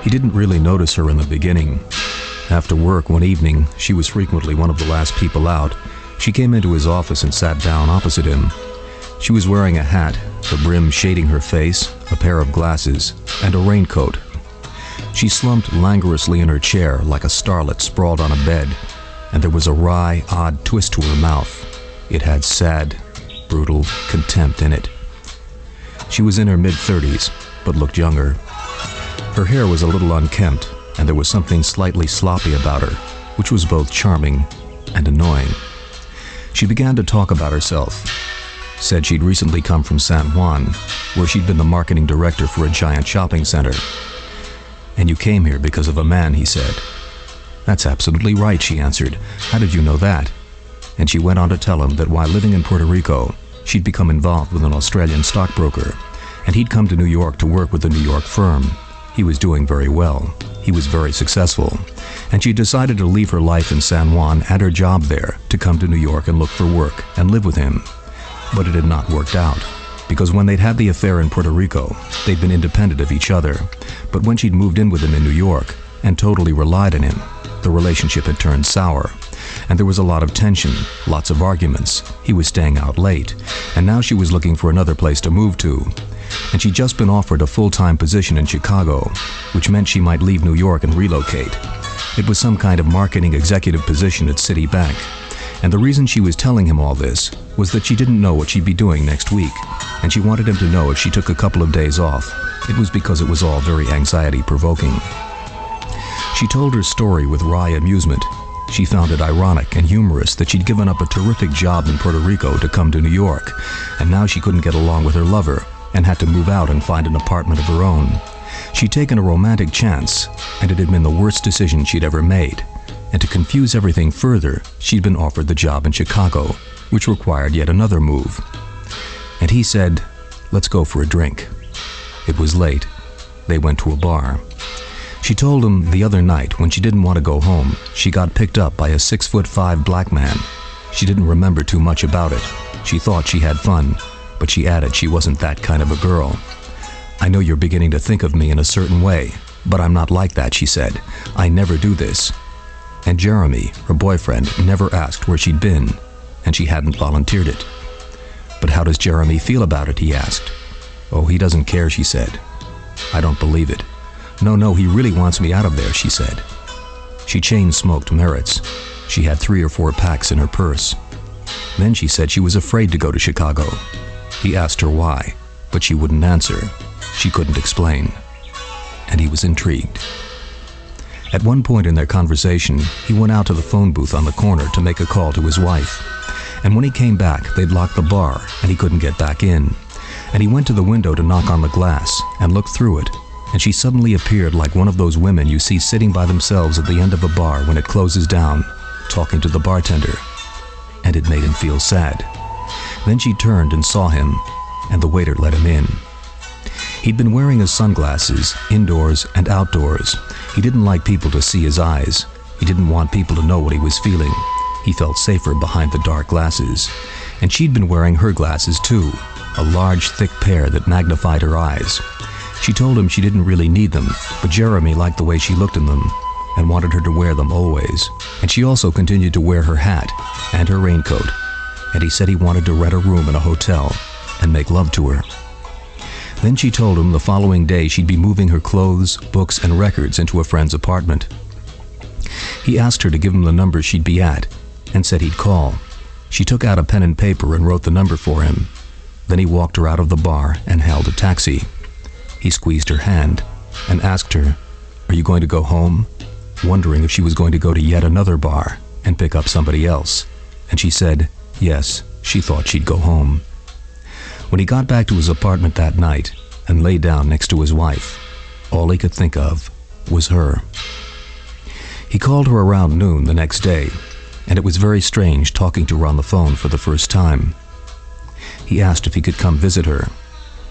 He didn't really notice her in the beginning. After work one evening, she was frequently one of the last people out. She came into his office and sat down opposite him. She was wearing a hat, the brim shading her face, a pair of glasses, and a raincoat. She slumped languorously in her chair like a starlet sprawled on a bed, and there was a wry, odd twist to her mouth. It had sad, brutal contempt in it. She was in her mid-30s, but looked younger. Her hair was a little unkempt, and there was something slightly sloppy about her, which was both charming and annoying. She began to talk about herself. Said she'd recently come from San Juan, where she'd been the marketing director for a giant shopping center. "And you came here because of a man," he said. "That's absolutely right," she answered. "How did you know that?" And she went on to tell him that while living in Puerto Rico, she'd become involved with an Australian stockbroker, and he'd come to New York to work with the New York firm. He was doing very well. He was very successful, and she decided to leave her life in San Juan and her job there to come to New York and look for work and live with him. But it had not worked out, because when they'd had the affair in Puerto Rico, they'd been independent of each other. But when she'd moved in with him in New York and totally relied on him, the relationship had turned sour, and there was a lot of tension, lots of arguments. He was staying out late, and now she was looking for another place to move to. And she'd just been offered a full-time position in Chicago, which meant she might leave New York and relocate. It was some kind of marketing executive position at Citibank. And the reason she was telling him all this was that she didn't know what she'd be doing next week, and she wanted him to know if she took a couple of days off, it was because it was all very anxiety-provoking. She told her story with wry amusement. She found it ironic and humorous that she'd given up a terrific job in Puerto Rico to come to New York, and now she couldn't get along with her lover and had to move out and find an apartment of her own. She'd taken a romantic chance, and it had been the worst decision she'd ever made. And to confuse everything further, she'd been offered the job in Chicago, which required yet another move. And he said, "Let's go for a drink." It was late. They went to a bar. She told him the other night, when she didn't want to go home, she got picked up by a 6'5" black man. She didn't remember too much about it. She thought she had fun, but she added she wasn't that kind of a girl. "I know you're beginning to think of me in a certain way, but I'm not like that," she said. "I never do this." And Jeremy, her boyfriend, never asked where she'd been, and she hadn't volunteered it. "But how does Jeremy feel about it?" he asked. "Oh, he doesn't care," she said. "I don't believe it." No, he really wants me out of there," she said. She chain-smoked Merritts. She had 3 or 4 packs in her purse. Then she said she was afraid to go to Chicago. He asked her why, but she wouldn't answer. She couldn't explain. And he was intrigued. At one point in their conversation, he went out to the phone booth on the corner to make a call to his wife. And when he came back, they'd locked the bar, and he couldn't get back in. And he went to the window to knock on the glass and looked through it, and she suddenly appeared like one of those women you see sitting by themselves at the end of a bar when it closes down, talking to the bartender. And it made him feel sad. Then she turned and saw him, and the waiter let him in. He'd been wearing his sunglasses, indoors and outdoors. He didn't like people to see his eyes. He didn't want people to know what he was feeling. He felt safer behind the dark glasses. And she'd been wearing her glasses too, a large, thick pair that magnified her eyes. She told him she didn't really need them, but Jeremy liked the way she looked in them and wanted her to wear them always. And she also continued to wear her hat and her raincoat. And he said he wanted to rent a room in a hotel and make love to her. Then she told him the following day she'd be moving her clothes, books, and records into a friend's apartment. He asked her to give him the number she'd be at, and said he'd call. She took out a pen and paper and wrote the number for him. Then he walked her out of the bar and hailed a taxi. He squeezed her hand and asked her, "Are you going to go home?" wondering if she was going to go to yet another bar and pick up somebody else. And she said, yes, she thought she'd go home. When he got back to his apartment that night and lay down next to his wife, all he could think of was her. He called her around noon the next day, and it was very strange talking to her on the phone for the first time. He asked if he could come visit her.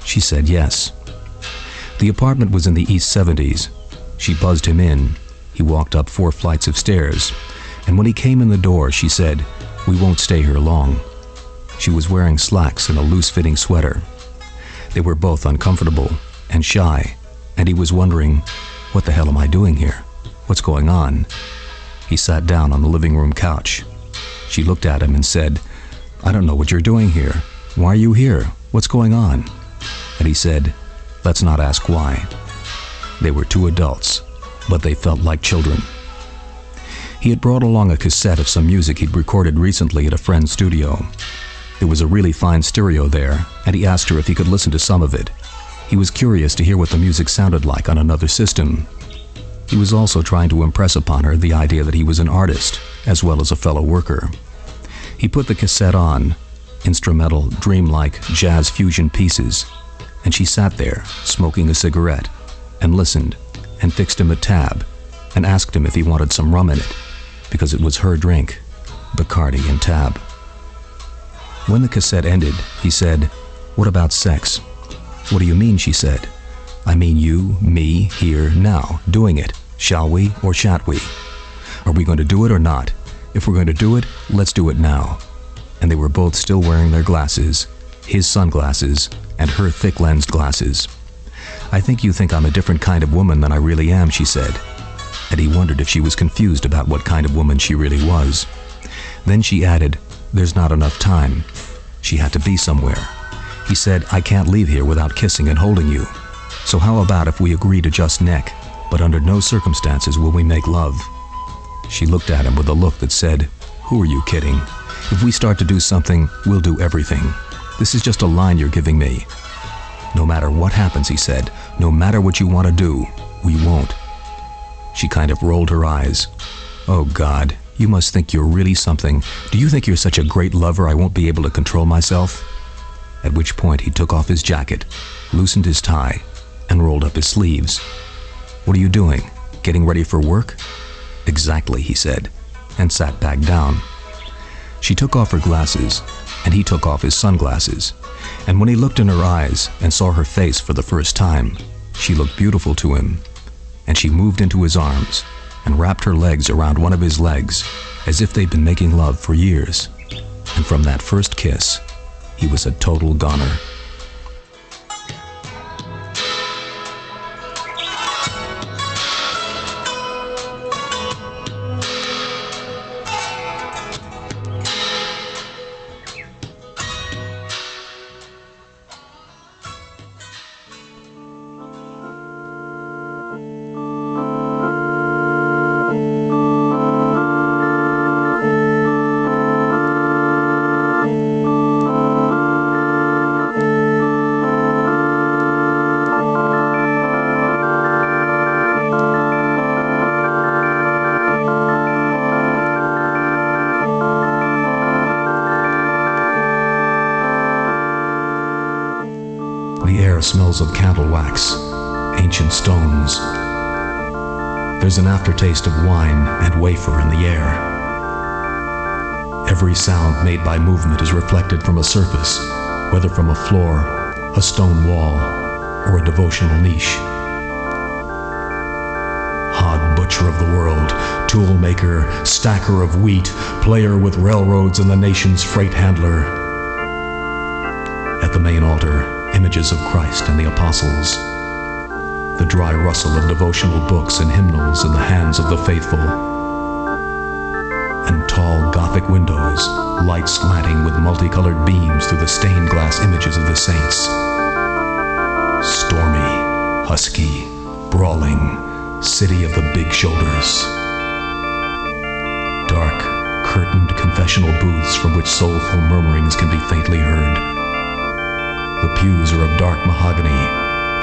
She said yes. The apartment was in the East 70s. She buzzed him in. He walked up 4 flights of stairs, and when he came in the door, she said, "We won't stay here long." She was wearing slacks and a loose-fitting sweater. They were both uncomfortable and shy, and he was wondering, What the hell am I doing here? What's going on? He sat down on the living room couch. She looked at him and said, I don't know what you're doing here. Why are you here? What's going on? And he said, let's not ask why. They were two adults, but they felt like children. He had brought along a cassette of some music he'd recorded recently at a friend's studio. There was a really fine stereo there, and he asked her if he could listen to some of it. He was curious to hear what the music sounded like on another system. He was also trying to impress upon her the idea that he was an artist, as well as a fellow worker. He put the cassette on, instrumental, dreamlike, jazz fusion pieces, and she sat there, smoking a cigarette, and listened, and fixed him a tab, and asked him if he wanted some rum in it, because it was her drink, Bacardi and tab. When the cassette ended, he said, what about sex? What do you mean, she said. I mean you, me, here, now, doing it. Shall we or shan't we? Are we going to do it or not? If we're going to do it, let's do it now. And they were both still wearing their glasses, his sunglasses and her thick-lensed glasses. I think you think I'm a different kind of woman than I really am, she said. And he wondered if she was confused about what kind of woman she really was. Then she added, there's not enough time. She had to be somewhere. He said, I can't leave here without kissing and holding you. So how about if we agree to just neck, but under no circumstances will we make love? She looked at him with a look that said, who are you kidding? If we start to do something, we'll do everything. This is just a line you're giving me. No matter what happens, he said, no matter what you want to do, we won't. She kind of rolled her eyes. Oh, God, you must think you're really something. Do you think you're such a great lover I won't be able to control myself? At which point he took off his jacket, loosened his tie, and rolled up his sleeves. What are you doing? Getting ready for work? Exactly, he said, and sat back down. She took off her glasses, and he took off his sunglasses, and when he looked in her eyes and saw her face for the first time, she looked beautiful to him, and she moved into his arms and wrapped her legs around one of his legs as if they'd been making love for years. And from that first kiss, he was a total goner. The air smells of candle wax, ancient stones. There's an aftertaste of wine and wafer in the air. Every sound made by movement is reflected from a surface, whether from a floor, a stone wall, or a devotional niche. Hog butcher of the world, tool maker, stacker of wheat, player with railroads and the nation's freight handler. At the main altar, images of Christ and the apostles, the dry rustle of devotional books and hymnals in the hands of the faithful, and tall Gothic windows, light slanting with multicolored beams through the stained glass images of the saints. Stormy, husky, brawling, city of the big shoulders. Dark, curtained confessional booths from which soulful murmurings can be faintly heard. The pews are of dark mahogany.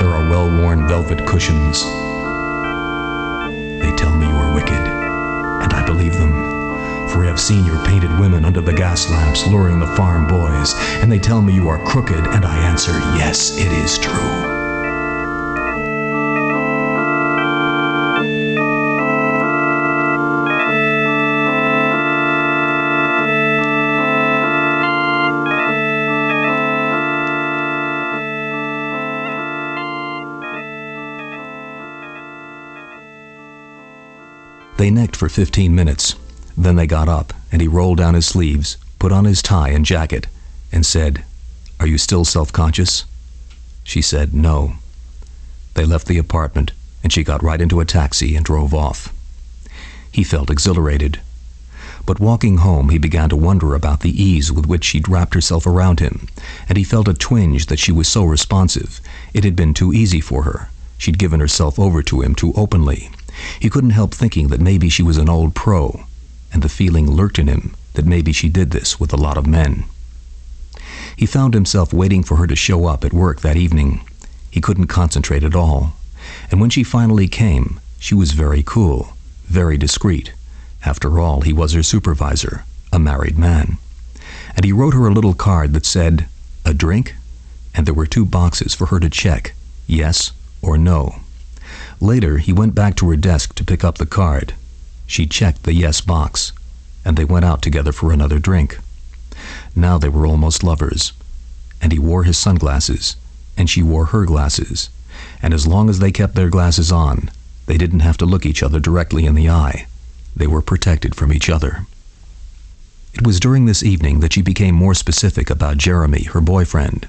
There are well-worn velvet cushions. They tell me you are wicked, and I believe them. For I have seen your painted women under the gas lamps luring the farm boys, and they tell me you are crooked, and I answer, yes, it is true. They necked for 15 minutes. Then they got up, and he rolled down his sleeves, put on his tie and jacket, and said, "Are you still self-conscious?" She said, "No." They left the apartment, and she got right into a taxi and drove off. He felt exhilarated. But walking home, he began to wonder about the ease with which she'd wrapped herself around him, and he felt a twinge that she was so responsive. It had been too easy for her. She'd given herself over to him too openly. He couldn't help thinking that maybe she was an old pro, and the feeling lurked in him that maybe she did this with a lot of men. He found himself waiting for her to show up at work that evening. He couldn't concentrate at all. And when she finally came, she was very cool, very discreet. After all, he was her supervisor, a married man. And he wrote her a little card that said, "A drink?" And there were 2 boxes for her to check, yes or no. Later, he went back to her desk to pick up the card. She checked the yes box, and they went out together for another drink. Now they were almost lovers, and he wore his sunglasses, and she wore her glasses, and as long as they kept their glasses on, they didn't have to look each other directly in the eye. They were protected from each other. It was during this evening that she became more specific about Jeremy, her boyfriend.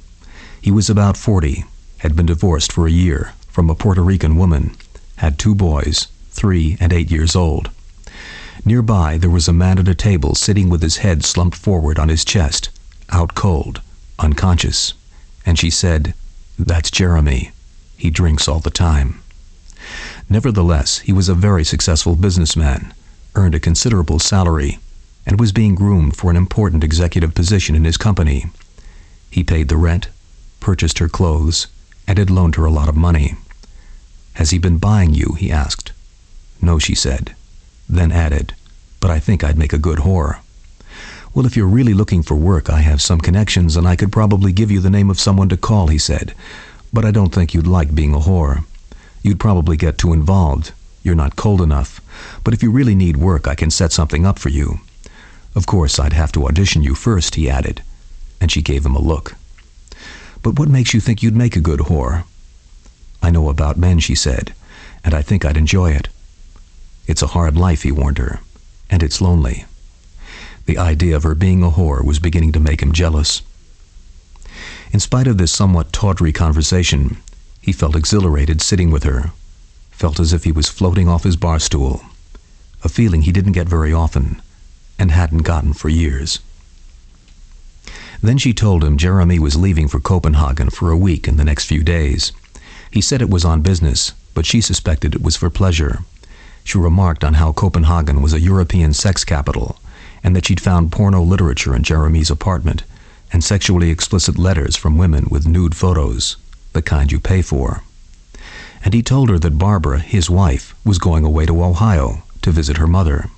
He was about 40, had been divorced for a year from a Puerto Rican woman, had 2 boys, 3 and 8 years old. Nearby, there was a man at a table sitting with his head slumped forward on his chest, out cold, unconscious. And she said, "That's Jeremy. He drinks all the time." Nevertheless, he was a very successful businessman, earned a considerable salary, and was being groomed for an important executive position in his company. He paid the rent, purchased her clothes, and had loaned her a lot of money. "Has he been buying you?" he asked. "No," she said, then added, "But I think I'd make a good whore." "Well, if you're really looking for work, I have some connections, and I could probably give you the name of someone to call," he said. "But I don't think you'd like being a whore. You'd probably get too involved. You're not cold enough. But if you really need work, I can set something up for you. Of course, I'd have to audition you first," he added, and she gave him a look. "But what makes you think you'd make a good whore?" "I know about men," she said, "and I think I'd enjoy it." "It's a hard life," he warned her, "and it's lonely." The idea of her being a whore was beginning to make him jealous. In spite of this somewhat tawdry conversation, he felt exhilarated sitting with her, felt as if he was floating off his bar stool, a feeling he didn't get very often, and hadn't gotten for years. Then she told him Jeremy was leaving for Copenhagen for a week in the next few days. He said it was on business, but she suspected it was for pleasure. She remarked on how Copenhagen was a European sex capital, and that she'd found porno literature in Jeremy's apartment, and sexually explicit letters from women with nude photos, the kind you pay for. And he told her that Barbara, his wife, was going away to Ohio to visit her mother.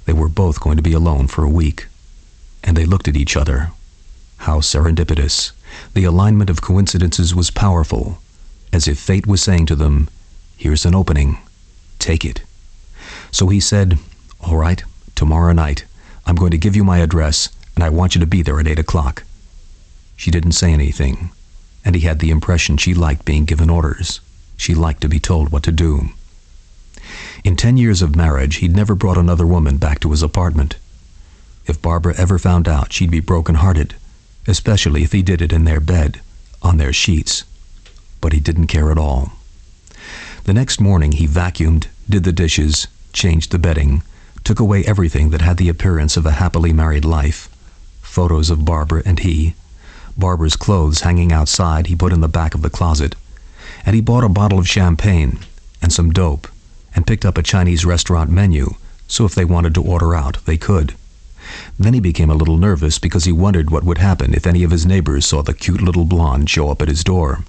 They were both going to be alone for a week, and they looked at each other. How serendipitous. The alignment of coincidences was powerful, as if fate was saying to them, "Here's an opening. Take it." So he said, "All right, tomorrow night, I'm going to give you my address, and I want you to be there at 8 o'clock. She didn't say anything, and he had the impression she liked being given orders. She liked to be told what to do. In 10 years of marriage, he'd never brought another woman back to his apartment. If Barbara ever found out, she'd be broken-hearted, especially if he did it in their bed, on their sheets. But he didn't care at all. The next morning, he vacuumed, did the dishes, changed the bedding, took away everything that had the appearance of a happily married life. Photos of Barbara and he. Barbara's clothes hanging outside he put in the back of the closet. And he bought a bottle of champagne and some dope and picked up a Chinese restaurant menu, so if they wanted to order out, they could. Then he became a little nervous because he wondered what would happen if any of his neighbors saw the cute little blonde show up at his door.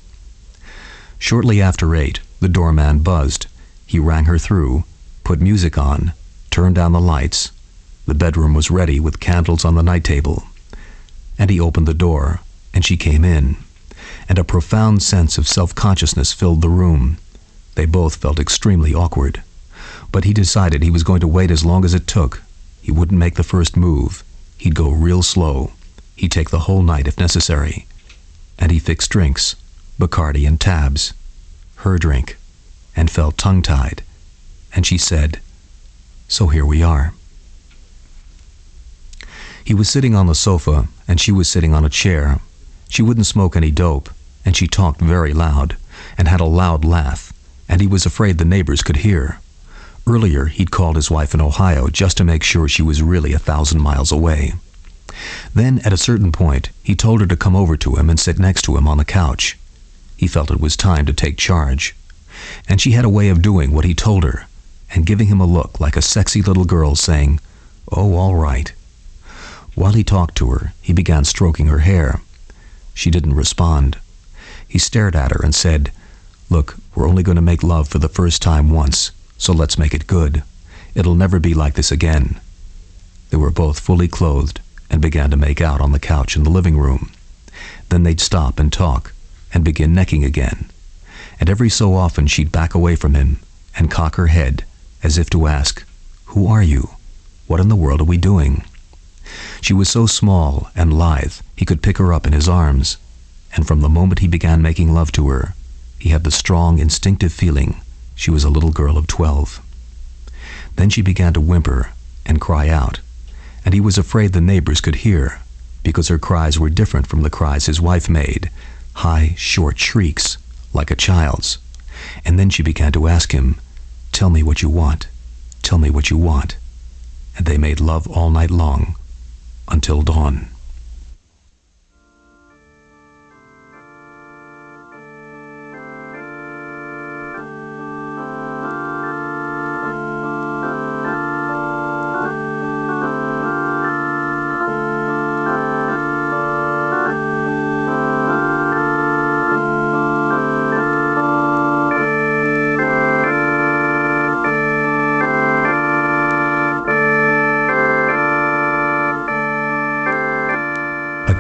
Shortly after 8, the doorman buzzed. He rang her through, put music on, turned down the lights. The bedroom was ready with candles on the night table. And he opened the door, and she came in, and a profound sense of self-consciousness filled the room. They both felt extremely awkward. But he decided he was going to wait as long as it took. He wouldn't make the first move. He'd go real slow. He'd take the whole night if necessary. And he fixed drinks, Bacardi and Tabs, her drink, and felt tongue-tied. And she said, "So here we are." He was sitting on the sofa, and she was sitting on a chair. She wouldn't smoke any dope, and she talked very loud, and had a loud laugh, and he was afraid the neighbors could hear. Earlier, he'd called his wife in Ohio just to make sure she was really 1,000 miles away. Then, at a certain point, he told her to come over to him and sit next to him on the couch. He felt it was time to take charge. And she had a way of doing what he told her, and giving him a look like a sexy little girl saying, "Oh, all right." While he talked to her, he began stroking her hair. She didn't respond. He stared at her and said, "Look, we're only going to make love for the first time once, so let's make it good. It'll never be like this again." They were both fully clothed and began to make out on the couch in the living room. Then they'd stop and talk and begin necking again. And every so often she'd back away from him and cock her head as if to ask, "Who are you? What in the world are we doing?" She was so small and lithe he could pick her up in his arms, and from the moment he began making love to her, he had the strong, instinctive feeling she was a little girl of 12. Then she began to whimper and cry out, and he was afraid the neighbors could hear, because her cries were different from the cries his wife made, high, short shrieks, like a child's. And then she began to ask him, "Tell me what you want. Tell me what you want." And they made love all night long, until dawn.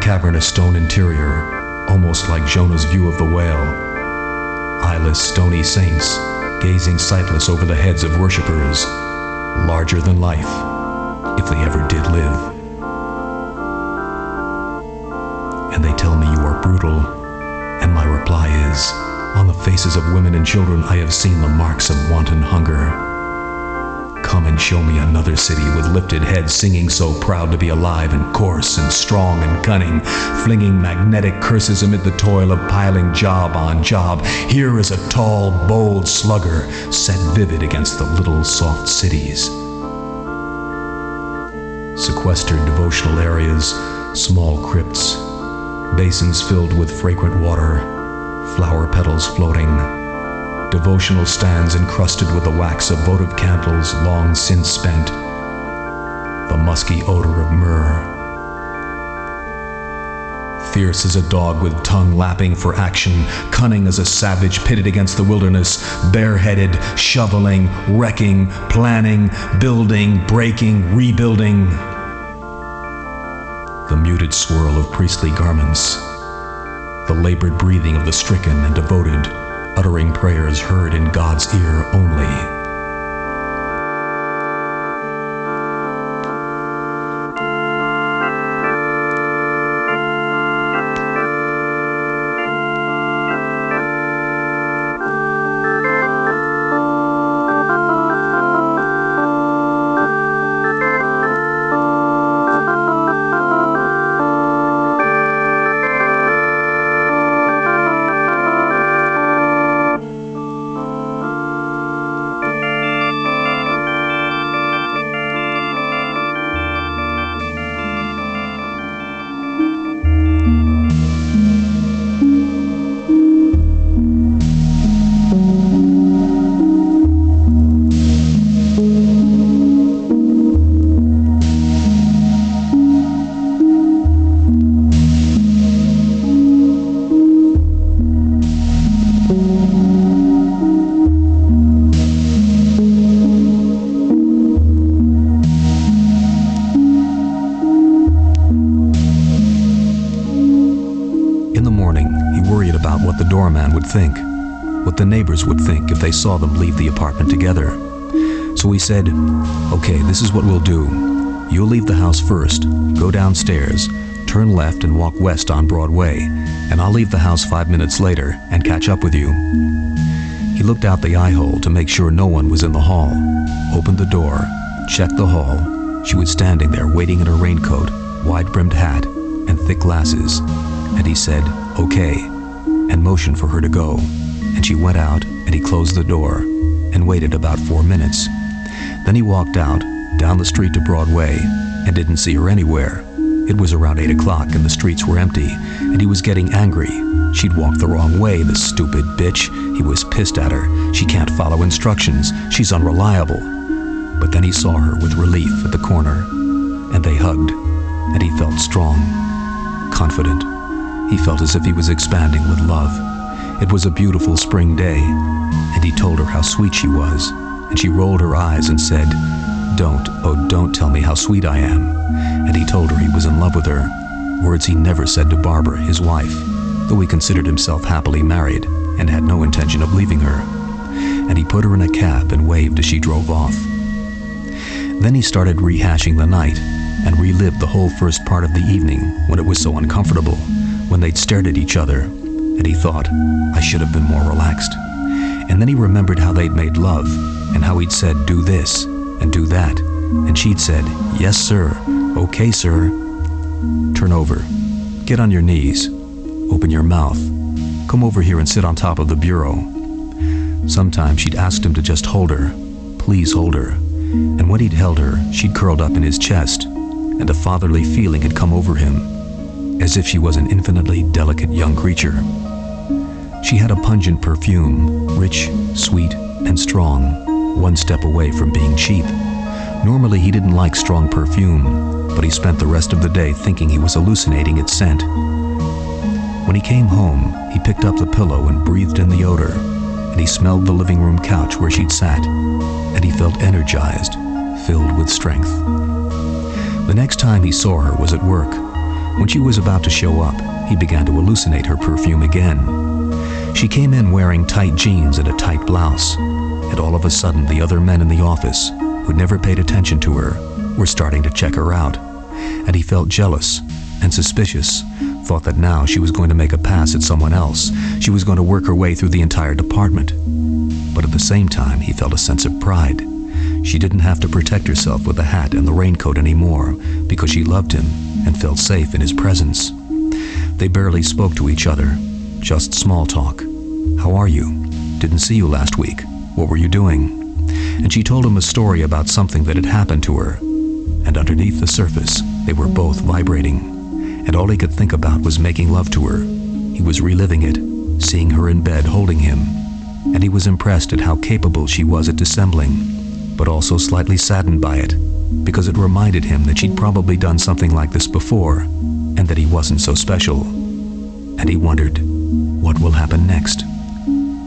Cavernous stone interior, almost like Jonah's view of the whale. Eyeless, stony saints, gazing sightless over the heads of worshippers, larger than life, if they ever did live. And they tell me you are brutal, and my reply is, on the faces of women and children I have seen the marks of wanton hunger. Come and show me another city with lifted heads, singing so proud to be alive and coarse and strong and cunning, flinging magnetic curses amid the toil of piling job on job. Here is a tall, bold slugger set vivid against the little soft cities. Sequestered devotional areas, small crypts, basins filled with fragrant water, flower petals floating, devotional stands encrusted with the wax of votive candles long since spent, the musky odor of myrrh. Fierce as a dog with tongue lapping for action, cunning as a savage pitted against the wilderness, bareheaded, shoveling, wrecking, planning, building, breaking, rebuilding. The muted swirl of priestly garments, the labored breathing of the stricken and devoted, uttering prayers heard in God's ear only. Doorman would think, what the neighbors would think if they saw them leave the apartment together. So he said, "Okay, this is what we'll do. You'll leave the house first, go downstairs, turn left and walk west on Broadway, and I'll leave the house 5 minutes later and catch up with you." He looked out the eye hole to make sure no one was in the hall, opened the door, checked the hall. She was standing there waiting in her raincoat, wide-brimmed hat, and thick glasses, and he said, "Okay," and motioned for her to go, and she went out, and he closed the door and waited about 4 minutes. Then he walked out, down the street to Broadway, and didn't see her anywhere. It was around 8 o'clock and the streets were empty, and he was getting angry. She'd walked the wrong way, the stupid bitch. He was pissed at her. She can't follow instructions. She's unreliable. But then he saw her with relief at the corner, and they hugged, and he felt strong, confident. He felt as if he was expanding with love. It was a beautiful spring day, and he told her how sweet she was, and she rolled her eyes and said, don't tell me how sweet I am." And he told her he was in love with her, words he never said to Barbara, his wife, though he considered himself happily married and had no intention of leaving her. And he put her in a cab and waved as she drove off. Then he started rehashing the night and relived the whole first part of the evening when it was so uncomfortable, when they'd stared at each other, and he thought, I should have been more relaxed. And then he remembered how they'd made love, and how he'd said, do this, and do that, and she'd said, yes, sir, okay, sir. Turn over, get on your knees, open your mouth, come over here and sit on top of the bureau. Sometimes she'd asked him to just hold her, please hold her, and when he'd held her, she'd curled up in his chest, and a fatherly feeling had come over him, as if she was an infinitely delicate young creature. She had a pungent perfume, rich, sweet, and strong, one step away from being cheap. Normally he didn't like strong perfume, but he spent the rest of the day thinking he was hallucinating its scent. When he came home, he picked up the pillow and breathed in the odor, and he smelled the living room couch where she'd sat, and he felt energized, filled with strength. The next time he saw her was at work. When she was about to show up, he began to hallucinate her perfume again. She came in wearing tight jeans and a tight blouse, and all of a sudden the other men in the office, who'd never paid attention to her, were starting to check her out, and he felt jealous and suspicious, thought that now she was going to make a pass at someone else. She was going to work her way through the entire department. But at the same time, he felt a sense of pride. She didn't have to protect herself with the hat and the raincoat anymore because she loved him and felt safe in his presence. They barely spoke to each other, just small talk. How are you? Didn't see you last week. What were you doing? And she told him a story about something that had happened to her. And underneath the surface, they were both vibrating. And all he could think about was making love to her. He was reliving it, seeing her in bed holding him. And he was impressed at how capable she was at dissembling, but also slightly saddened by it, because it reminded him that she'd probably done something like this before, and that he wasn't so special. And he wondered, what will happen next?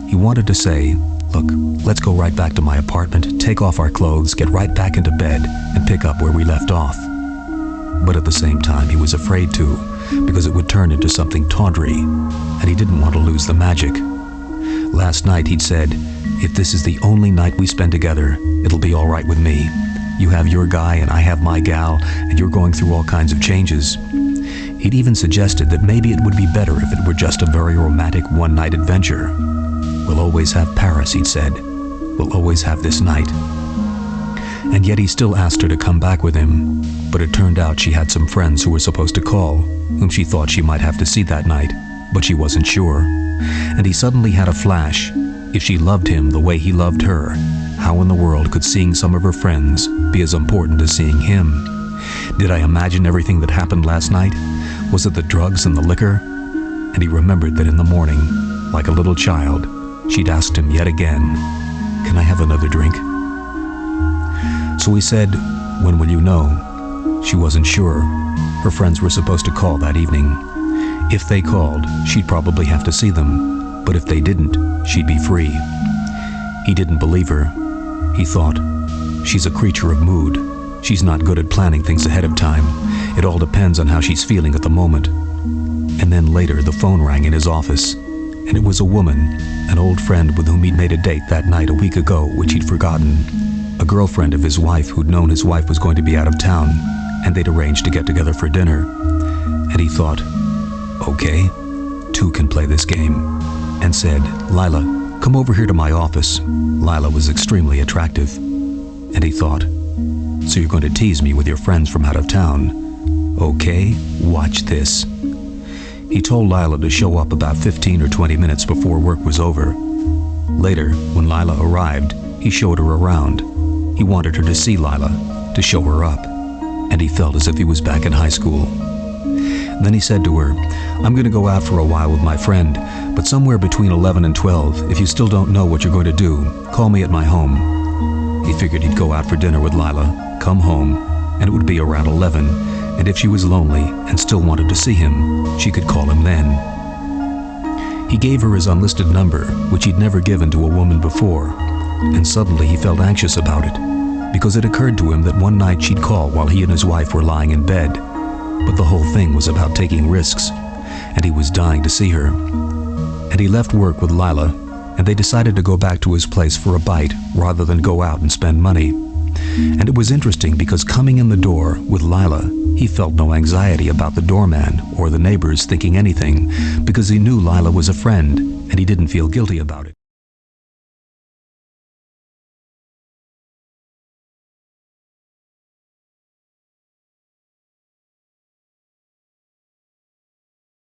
He wanted to say, look, let's go right back to my apartment, take off our clothes, get right back into bed, and pick up where we left off. But at the same time, he was afraid to, because it would turn into something tawdry, and he didn't want to lose the magic. Last night he'd said, if this is the only night we spend together, it'll be all right with me. You have your guy and I have my gal, and you're going through all kinds of changes. He'd even suggested that maybe it would be better if it were just a very romantic one-night adventure. We'll always have Paris, he'd said. We'll always have this night. And yet he still asked her to come back with him, but it turned out she had some friends who were supposed to call, whom she thought she might have to see that night, but she wasn't sure. And he suddenly had a flash. If she loved him the way he loved her, how in the world could seeing some of her friends be as important as seeing him? Did I imagine everything that happened last night? Was it the drugs and the liquor? And he remembered that in the morning, like a little child, she'd asked him yet again, can I have another drink? So he said, when will you know? She wasn't sure. Her friends were supposed to call that evening. If they called, she'd probably have to see them, but if they didn't, she'd be free. He didn't believe her. He thought, she's a creature of mood. She's not good at planning things ahead of time. It all depends on how she's feeling at the moment. And then later the phone rang in his office, and it was a woman, an old friend with whom he'd made a date that night a week ago, which he'd forgotten. A girlfriend of his wife who'd known his wife was going to be out of town, and they'd arranged to get together for dinner. And he thought, okay, two can play this game, and said, Lila, come over here to my office. Lila was extremely attractive. And he thought, so you're going to tease me with your friends from out of town? Okay, watch this. He told Lila to show up about 15 or 20 minutes before work was over, Later, when Lila arrived, he showed her around. He wanted her to see Lila, to show her up, and he felt as if he was back in high school. Then he said to her, "I'm going to go out for a while with my friend, but somewhere between 11 and 12, if you still don't know what you're going to do, call me at my home." He figured he'd go out for dinner with Lila, come home, and it would be around 11, and if she was lonely and still wanted to see him, she could call him then. He gave her his unlisted number, which he'd never given to a woman before, and suddenly he felt anxious about it, because it occurred to him that one night she'd call while he and his wife were lying in bed. But the whole thing was about taking risks, and he was dying to see her. And he left work with Lila, and they decided to go back to his place for a bite rather than go out and spend money. And it was interesting because coming in the door with Lila, he felt no anxiety about the doorman or the neighbors thinking anything, because he knew Lila was a friend, and he didn't feel guilty about it.